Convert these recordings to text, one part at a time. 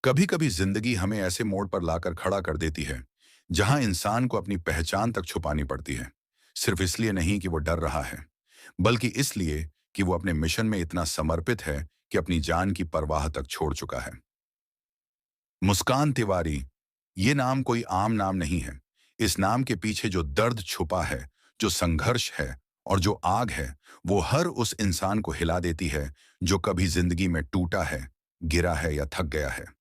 कभी कभी जिंदगी हमें ऐसे मोड़ पर लाकर खड़ा कर देती है जहां इंसान को अपनी पहचान तक छुपानी पड़ती है। सिर्फ इसलिए नहीं कि वो डर रहा है, बल्कि इसलिए कि वो अपने मिशन में इतना समर्पित है कि अपनी जान की परवाह तक छोड़ चुका है। मुस्कान तिवारी, ये नाम कोई आम नाम नहीं है। इस नाम के पीछे जो दर्द छुपा है, जो संघर्ष है और जो आग है, वो हर उस इंसान को हिला देती है जो कभी जिंदगी में टूटा है, गिरा है या थक गया है।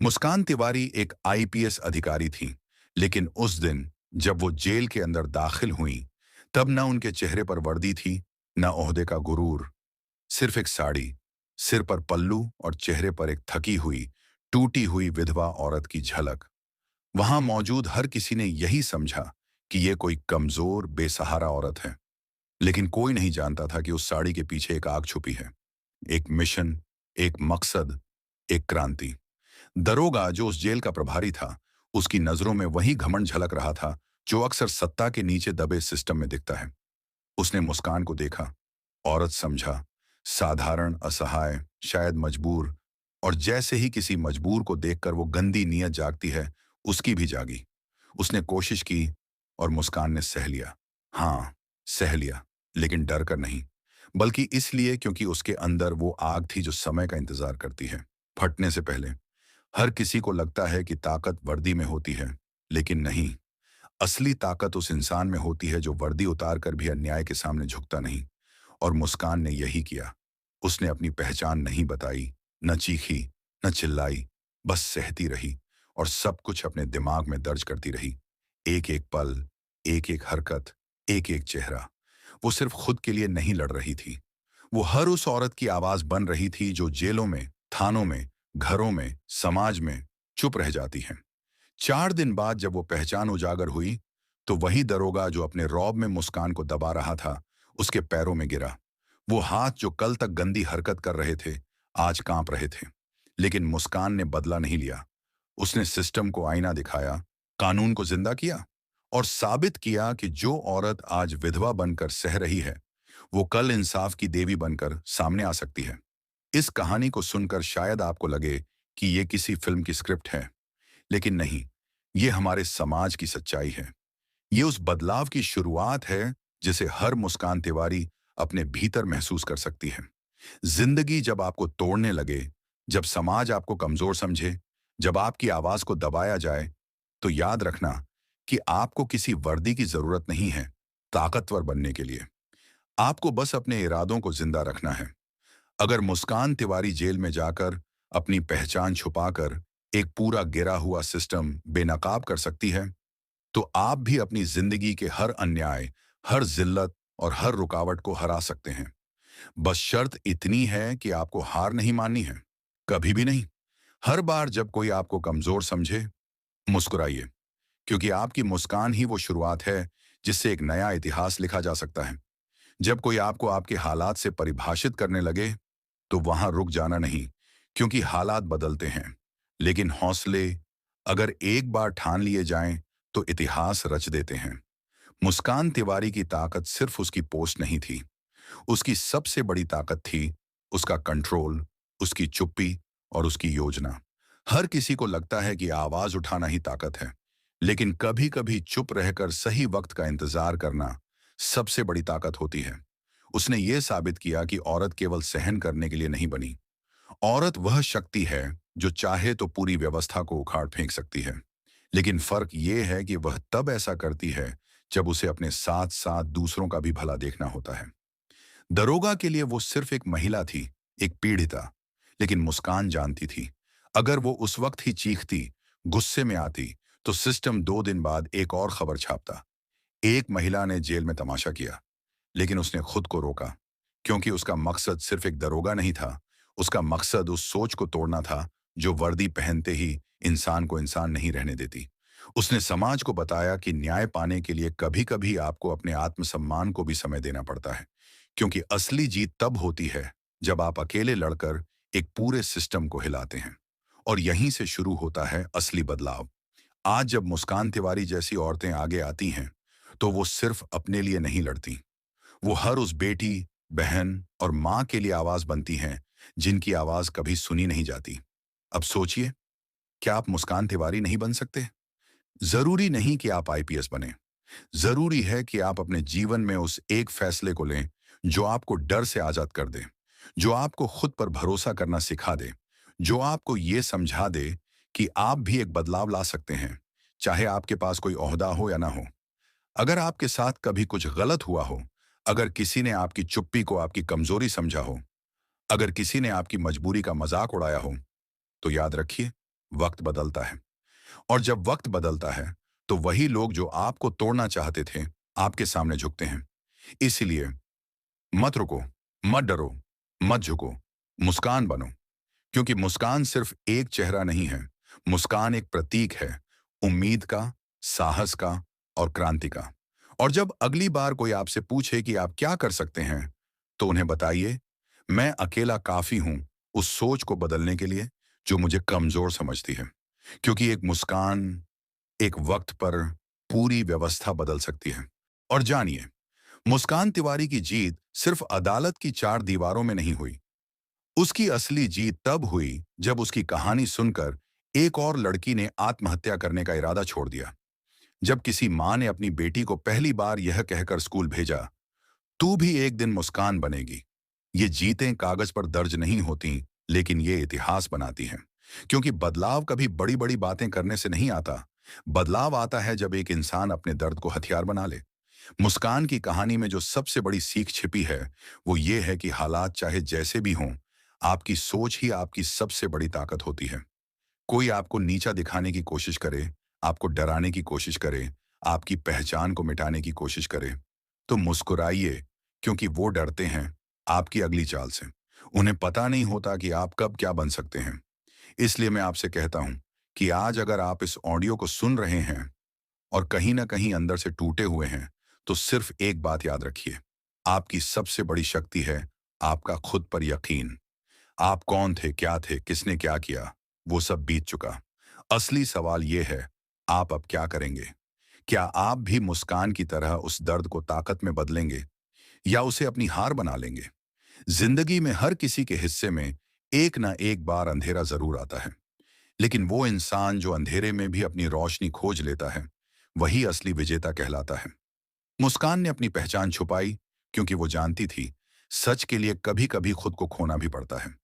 मुस्कान तिवारी एक आईपीएस अधिकारी थी, लेकिन उस दिन जब वो जेल के अंदर दाखिल हुई, तब न उनके चेहरे पर वर्दी थी, न ओहदे का गुरूर। सिर्फ एक साड़ी, सिर पर पल्लू और चेहरे पर एक थकी हुई, टूटी हुई विधवा औरत की झलक। वहां मौजूद हर किसी ने यही समझा कि ये कोई कमजोर, बेसहारा औरत है। लेकिन कोई नहीं जानता था कि उस साड़ी के पीछे एक आग छुपी है, एक मिशन, एक मकसद, एक क्रांति। दरोगा जो उस जेल का प्रभारी था, उसकी नजरों में वही घमंड झलक रहा था जो अक्सर सत्ता के नीचे दबे सिस्टम में दिखता है। उसने मुस्कान को देखा, औरत समझा, साधारण, असहाय, शायद मजबूर। और जैसे ही किसी मजबूर को देखकर वो गंदी नीयत जागती है, उसकी भी जागी। उसने कोशिश की और मुस्कान ने सह लिया। हाँ, सह लिया, लेकिन डर कर नहीं, बल्कि इसलिए क्योंकि उसके अंदर वो आग थी जो समय का इंतजार करती है, फटने से पहले। हर किसी को लगता है कि ताकत वर्दी में होती है, लेकिन नहीं। असली ताकत उस इंसान में होती है जो वर्दी उतार कर भी अन्याय के सामने झुकता नहीं। और मुस्कान ने यही किया। उसने अपनी पहचान नहीं बताई, न चीखी, न चिल्लाई, बस सहती रही और सब कुछ अपने दिमाग में दर्ज करती रही। एक एक पल, एक एक हरकत, एक एक चेहरा। वो सिर्फ खुद के लिए नहीं लड़ रही थी, वो हर उस औरत की आवाज बन रही थी जो जेलों में, थानों में, घरों में, समाज में चुप रह जाती है। 4 दिन बाद जब वो पहचान उजागर हुई, तो वही दरोगा जो अपने रौब में मुस्कान को दबा रहा था, उसके पैरों में गिरा। वो हाथ जो कल तक गंदी हरकत कर रहे थे, आज कांप रहे थे। लेकिन मुस्कान ने बदला नहीं लिया। उसने सिस्टम को आईना दिखाया, कानून को जिंदा किया और साबित किया कि जो औरत आज विधवा बनकर सह रही है, वो कल इंसाफ की देवी बनकर सामने आ सकती है। इस कहानी को सुनकर शायद आपको लगे कि ये किसी फिल्म की स्क्रिप्ट है, लेकिन नहीं, ये हमारे समाज की सच्चाई है। ये उस बदलाव की शुरुआत है जिसे हर मुस्कान तिवारी अपने भीतर महसूस कर सकती है। जिंदगी जब आपको तोड़ने लगे, जब समाज आपको कमजोर समझे, जब आपकी आवाज को दबाया जाए, तो याद रखना कि आपको किसी वर्दी की जरूरत नहीं है ताकतवर बनने के लिए। आपको बस अपने इरादों को जिंदा रखना है। अगर मुस्कान तिवारी जेल में जाकर अपनी पहचान छुपाकर एक पूरा गिरा हुआ सिस्टम बेनकाब कर सकती है, तो आप भी अपनी जिंदगी के हर अन्याय, हर जिल्लत और हर रुकावट को हरा सकते हैं। बस शर्त इतनी है कि आपको हार नहीं माननी है, कभी भी नहीं। हर बार जब कोई आपको कमजोर समझे, मुस्कुराइए, क्योंकि आपकी मुस्कान ही वो शुरुआत है जिससे एक नया इतिहास लिखा जा सकता है। जब कोई आपको आपके हालात से परिभाषित करने लगे, तो वहां रुक जाना नहीं, क्योंकि हालात बदलते हैं, लेकिन हौसले अगर एक बार ठान लिए जाएं, तो इतिहास रच देते हैं। मुस्कान तिवारी की ताकत सिर्फ उसकी पोस्ट नहीं थी, उसकी सबसे बड़ी ताकत थी उसका कंट्रोल, उसकी चुप्पी और उसकी योजना। हर किसी को लगता है कि आवाज उठाना ही ताकत है, लेकिन कभी कभी चुप रहकर सही वक्त का इंतजार करना सबसे बड़ी ताकत होती है। उसने ये साबित किया कि औरत केवल सहन करने के लिए नहीं बनी। औरत वह शक्ति है जो चाहे तो पूरी व्यवस्था को उखाड़ फेंक सकती है। लेकिन फर्क ये है कि वह तब ऐसा करती है जब उसे अपने साथ साथ दूसरों का भी भला देखना होता है। दरोगा के लिए वो सिर्फ एक महिला थी, एक पीड़िता। लेकिन मुस्कान जानती थी, अगर वो उस वक्त ही चीखती, गुस्से में आती, तो सिस्टम 2 दिन बाद एक और खबर छापता। एक महिला ने जेल में तमाशा किया, लेकिन उसने खुद को रोका, क्योंकि उसका मकसद सिर्फ एक दरोगा नहीं था। उसका मकसद उस सोच को तोड़ना था जो वर्दी पहनते ही इंसान को इंसान नहीं रहने देती। उसने समाज को बताया कि न्याय पाने के लिए कभी कभी आपको अपने आत्मसम्मान को भी समय देना पड़ता है, क्योंकि असली जीत तब होती है जब आप अकेले लड़कर एक पूरे सिस्टम को हिलाते हैं। और यहीं से शुरू होता है असली बदलाव। आज जब मुस्कान तिवारी जैसी औरतें आगे आती हैं, तो वो सिर्फ अपने लिए नहीं लड़ती, वो हर उस बेटी, बहन और माँ के लिए आवाज बनती हैं जिनकी आवाज कभी सुनी नहीं जाती। अब सोचिए, क्या आप मुस्कान तिवारी नहीं बन सकते? जरूरी नहीं कि आप आईपीएस बने। जरूरी है कि आप अपने जीवन में उस एक फैसले को लें जो आपको डर से आजाद कर दे, जो आपको खुद पर भरोसा करना सिखा दे, जो आपको ये समझा दे कि आप भी एक बदलाव ला सकते हैं, चाहे आपके पास कोई ओहदा हो या ना हो। अगर आपके साथ कभी कुछ गलत हुआ हो, अगर किसी ने आपकी चुप्पी को आपकी कमजोरी समझा हो, अगर किसी ने आपकी मजबूरी का मजाक उड़ाया हो, तो याद रखिए, वक्त बदलता है। और जब वक्त बदलता है, तो वही लोग जो आपको तोड़ना चाहते थे, आपके सामने झुकते हैं। इसीलिए मत रुको, मत डरो, मत झुको, मुस्कान बनो। क्योंकि मुस्कान सिर्फ एक चेहरा नहीं है, मुस्कान एक प्रतीक है, उम्मीद का, साहस का और क्रांति का। और जब अगली बार कोई आपसे पूछे कि आप क्या कर सकते हैं, तो उन्हें बताइए, मैं अकेला काफी हूं उस सोच को बदलने के लिए जो मुझे कमजोर समझती है। क्योंकि एक मुस्कान एक वक्त पर पूरी व्यवस्था बदल सकती है। और जानिए, मुस्कान तिवारी की जीत सिर्फ अदालत की चार दीवारों में नहीं हुई। उसकी असली जीत तब हुई जब उसकी कहानी सुनकर एक और लड़की ने आत्महत्या करने का इरादा छोड़ दिया। जब किसी मां ने अपनी बेटी को पहली बार यह कहकर स्कूल भेजा, तू भी एक दिन मुस्कान बनेगी। ये जीतें कागज पर दर्ज नहीं होती, लेकिन ये इतिहास बनाती हैं। क्योंकि बदलाव कभी बड़ी बड़ी बातें करने से नहीं आता। बदलाव आता है जब एक इंसान अपने दर्द को हथियार बना ले। मुस्कान की कहानी में जो सबसे बड़ी सीख छिपी है, वो ये है कि हालात चाहे जैसे भी हों, आपकी सोच ही आपकी सबसे बड़ी ताकत होती है। कोई आपको नीचा दिखाने की कोशिश करे, आपको डराने की कोशिश करे, आपकी पहचान को मिटाने की कोशिश करे, तो मुस्कुराइए, क्योंकि वो डरते हैं आपकी अगली चाल से। उन्हें पता नहीं होता कि आप कब क्या बन सकते हैं। इसलिए मैं आपसे कहता हूं कि आज अगर आप इस ऑडियो को सुन रहे हैं और कहीं ना कहीं अंदर से टूटे हुए हैं, तो सिर्फ एक बात याद रखिए, आपकी सबसे बड़ी शक्ति है आपका खुद पर यकीन। आप कौन थे, क्या थे, किसने क्या किया, वो सब बीत चुका। असली सवाल ये है, आप अब क्या करेंगे? क्या आप भी मुस्कान की तरह उस दर्द को ताकत में बदलेंगे या उसे अपनी हार बना लेंगे? जिंदगी में हर किसी के हिस्से में एक ना एक बार अंधेरा जरूर आता है, लेकिन वो इंसान जो अंधेरे में भी अपनी रोशनी खोज लेता है, वही असली विजेता कहलाता है। मुस्कान ने अपनी पहचान छुपाई क्योंकि वो जानती थी सच के लिए कभी कभी खुद को खोना भी पड़ता है।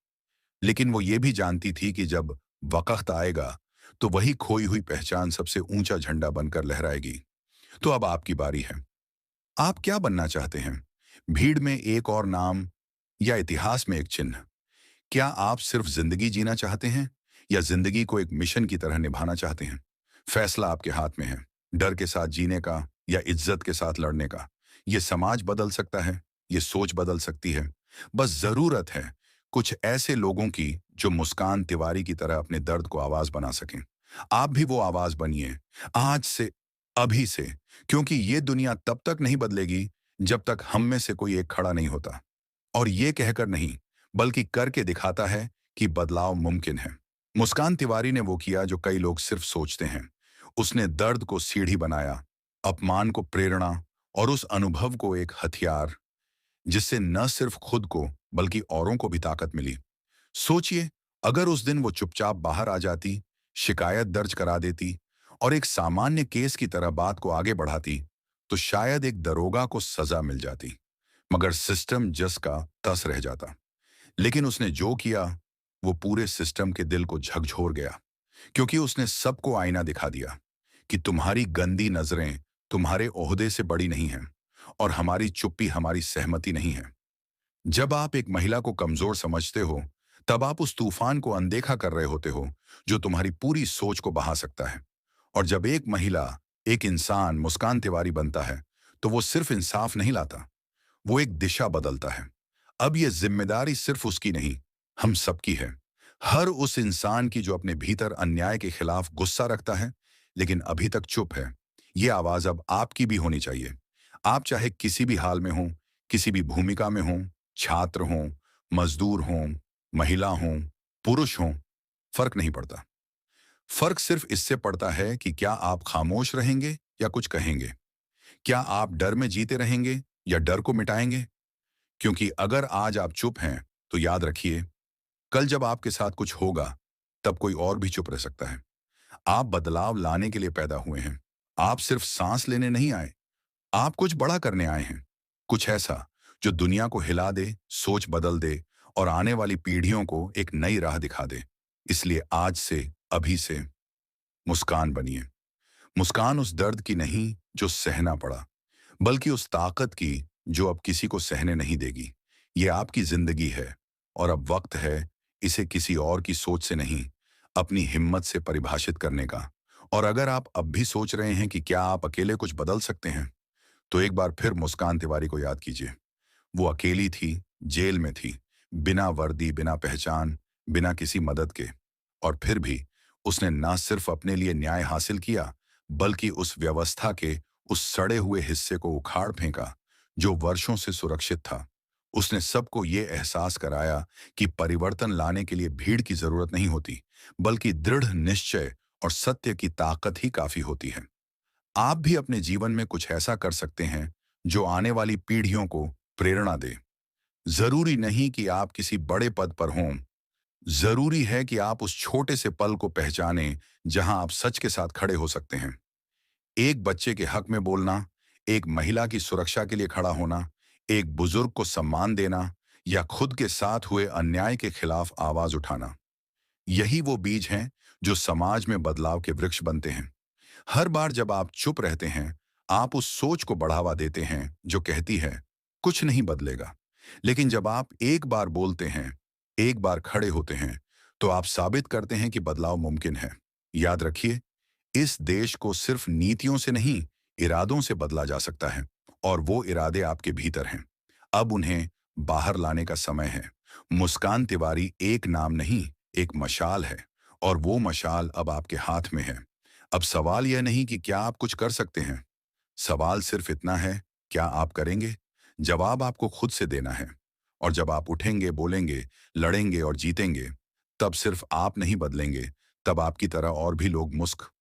लेकिन वो ये भी जानती थी कि जब वक्त आएगा, तो वही खोई हुई पहचान सबसे ऊंचा झंडा बनकर लहराएगी। तो अब आपकी बारी है। आप क्या बनना चाहते हैं? भीड़ में एक और नाम या इतिहास में एक चिन्ह? क्या आप सिर्फ जिंदगी जीना चाहते हैं या जिंदगी को एक मिशन की तरह निभाना चाहते हैं? फैसला आपके हाथ में है, डर के साथ जीने का या इज्जत के साथ लड़ने का। ये समाज बदल सकता है, ये सोच बदल सकती है। बस जरूरत है कुछ ऐसे लोगों की जो मुस्कान तिवारी की तरह अपने दर्द को आवाज बना सकें। आप भी वो आवाज बनिए, आज से, अभी से। क्योंकि ये दुनिया तब तक नहीं बदलेगी जब तक हम में से कोई एक खड़ा नहीं होता और ये कहकर नहीं, बल्कि करके दिखाता है कि बदलाव मुमकिन है। मुस्कान तिवारी ने वो किया जो कई लोग सिर्फ सोचते हैं। उसने दर्द को सीढ़ी बनाया, अपमान को प्रेरणा और उस अनुभव को एक हथियार, जिससे न सिर्फ खुद को बल्कि औरों को भी ताकत मिली। सोचिए, अगर उस दिन वो चुपचाप बाहर आ जाती, शिकायत दर्ज करा देती और एक सामान्य केस की तरह बात को आगे बढ़ाती, तो शायद एक दरोगा को सजा मिल जाती, मगर सिस्टम जस का तस रह जाता। लेकिन उसने जो किया, वो पूरे सिस्टम के दिल को झकझोर गया। क्योंकि उसने सबको आईना दिखा दिया कि तुम्हारी गंदी नजरें तुम्हारे ओहदे से बड़ी नहीं हैं और हमारी चुप्पी हमारी सहमति नहीं है। जब आप एक महिला को कमजोर समझते हो, तब आप उस तूफान को अनदेखा कर रहे होते हो जो तुम्हारी पूरी सोच को बहा सकता है। और जब एक महिला, एक इंसान मुस्कान तिवारी बनता है, तो वो सिर्फ इंसाफ नहीं लाता, वो एक दिशा बदलता है। अब ये जिम्मेदारी सिर्फ उसकी नहीं, हम सबकी है। हर उस इंसान की जो अपने भीतर अन्याय के खिलाफ गुस्सा रखता है लेकिन अभी तक चुप है। ये आवाज अब आपकी भी होनी चाहिए। आप चाहे किसी भी हाल में हों, किसी भी भूमिका में हों, छात्र हों, मजदूर हों, महिला हों, पुरुष हों, फर्क नहीं पड़ता। फर्क सिर्फ इससे पड़ता है कि क्या आप खामोश रहेंगे या कुछ कहेंगे। क्या आप डर में जीते रहेंगे या डर को मिटाएंगे? क्योंकि अगर आज आप चुप हैं, तो याद रखिए, कल जब आपके साथ कुछ होगा, तब कोई और भी चुप रह सकता है। आप बदलाव लाने के लिए पैदा हुए हैं। आप सिर्फ सांस लेने नहीं आए, आप कुछ बड़ा करने आए हैं। कुछ ऐसा जो दुनिया को हिला दे, सोच बदल दे और आने वाली पीढ़ियों को एक नई राह दिखा दे। इसलिए आज से, अभी से मुस्कान बनिए। मुस्कान उस दर्द की नहीं जो सहना पड़ा, बल्कि उस ताकत की जो अब किसी को सहने नहीं देगी। ये आपकी जिंदगी है और अब वक्त है इसे किसी और की सोच से नहीं, अपनी हिम्मत से परिभाषित करने का। और अगर आप अब भी सोच रहे हैं कि क्या आप अकेले कुछ बदल सकते हैं, तो एक बार फिर मुस्कान तिवारी को याद कीजिए। वो अकेली थी, जेल में थी, बिना वर्दी, बिना पहचान, बिना किसी मदद के। और फिर भी उसने ना सिर्फ अपने लिए न्याय हासिल किया, बल्कि उस व्यवस्था के उस सड़े हुए हिस्से को उखाड़ फेंका जो वर्षों से सुरक्षित था। उसने सबको ये एहसास कराया कि परिवर्तन लाने के लिए भीड़ की जरूरत नहीं होती, बल्कि दृढ़ निश्चय और सत्य की ताकत ही काफी होती है। आप भी अपने जीवन में कुछ ऐसा कर सकते हैं जो आने वाली पीढ़ियों को प्रेरणा दे। जरूरी नहीं कि आप किसी बड़े पद पर हों, जरूरी है कि आप उस छोटे से पल को पहचानें जहां आप सच के साथ खड़े हो सकते हैं। एक बच्चे के हक में बोलना, एक महिला की सुरक्षा के लिए खड़ा होना, एक बुजुर्ग को सम्मान देना या खुद के साथ हुए अन्याय के खिलाफ आवाज उठाना, यही वो बीज हैं जो समाज में बदलाव के वृक्ष बनते हैं। हर बार जब आप चुप रहते हैं, आप उस सोच को बढ़ावा देते हैं जो कहती है कुछ नहीं बदलेगा। लेकिन जब आप एक बार बोलते हैं, एक बार खड़े होते हैं, तो आप साबित करते हैं कि बदलाव मुमकिन है। याद रखिए, इस देश को सिर्फ नीतियों से नहीं, इरादों से बदला जा सकता है। और वो इरादे आपके भीतर हैं। अब उन्हें बाहर लाने का समय है। मुस्कान तिवारी एक नाम नहीं, एक मशाल है। और वो मशाल अब आपके हाथ में है। अब सवाल यह नहीं कि क्या आप कुछ कर सकते हैं, सवाल सिर्फ इतना है, क्या आप करेंगे? जवाब आपको खुद से देना है। और जब आप उठेंगे, बोलेंगे, लड़ेंगे और जीतेंगे, तब सिर्फ आप नहीं बदलेंगे, तब आपकी तरह और भी लोग मुस्क